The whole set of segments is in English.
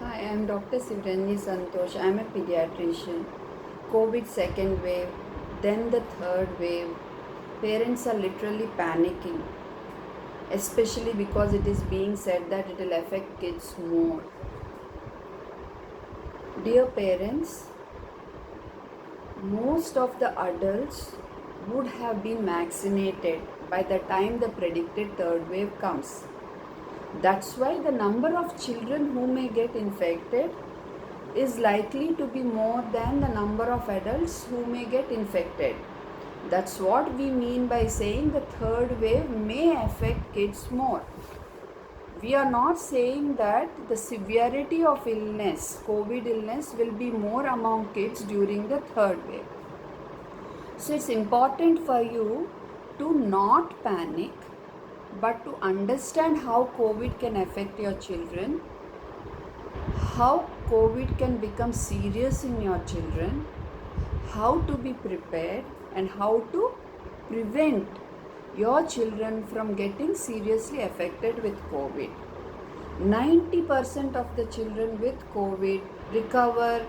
Hi, I am Dr. Sivranji Santosh. I am a pediatrician. COVID second wave, then the third wave. Parents are literally panicking, especially because it is being said that it will affect kids more. Dear parents, most of the adults would have been vaccinated by the time the predicted third wave comes. That's why the number of children who may get infected is likely to be more than the number of adults who may get infected. That's what we mean by saying the third wave may affect kids more. We are not saying that the severity of illness, COVID illness, will be more among kids during the third wave. So it's important for you to not panic, but to understand how COVID can affect your children, how COVID can become serious in your children, how to be prepared, and how to prevent your children from getting seriously affected with COVID. 90% of the children with COVID recover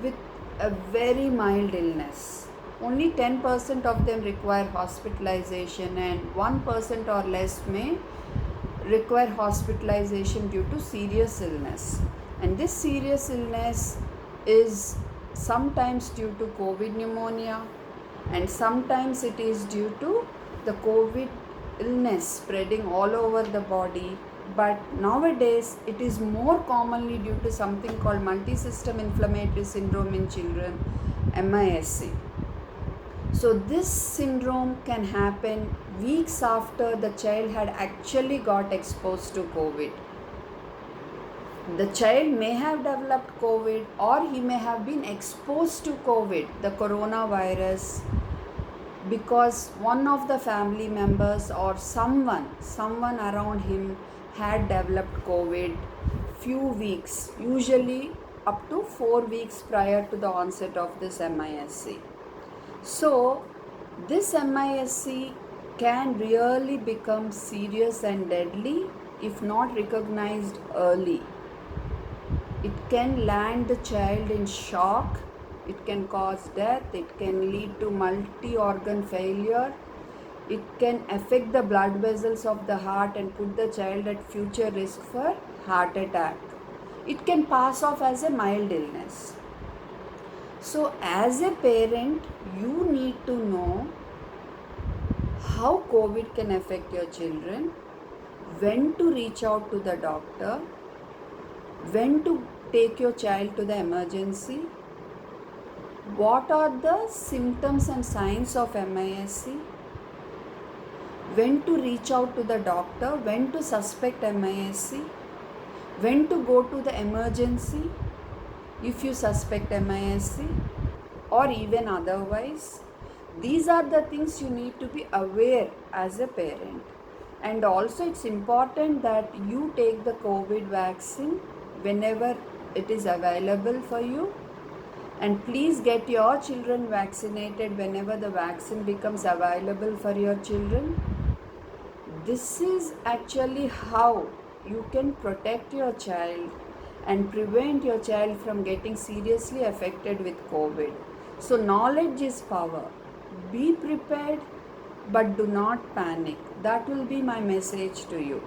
with a very mild illness. Only 10% of them require hospitalization, and 1% or less may require hospitalization due to serious illness. And this serious illness is sometimes due to COVID pneumonia, and sometimes it is due to the COVID illness spreading all over the body. But nowadays it is more commonly due to something called multisystem inflammatory syndrome in children, MISC. So this syndrome can happen weeks after the child had actually got exposed to COVID. The child may have developed COVID, or he may have been exposed to COVID, the coronavirus, because one of the family members or someone around him had developed COVID few weeks, usually up to 4 weeks prior to the onset of this MISC. So this MISC can really become serious and deadly if not recognized early. It can land the child in shock, it can cause death, it can lead to multi-organ failure, it can affect the blood vessels of the heart and put the child at future risk for heart attack. It can pass off as a mild illness. So as a parent, you need to know how COVID can affect your children, when to reach out to the doctor, when to take your child to the emergency, what are the symptoms and signs of MISC, when to reach out to the doctor, when to suspect MISC, when to go to the emergency if you suspect MISC, or even otherwise. These are the things you need to be aware as a parent. And also it's important that you take the COVID vaccine whenever it is available for you, and please get your children vaccinated whenever the vaccine becomes available for your children. This is actually how you can protect your child and prevent your child from getting seriously affected with COVID. So knowledge is power. Be prepared, but do not panic. That will be my message to you.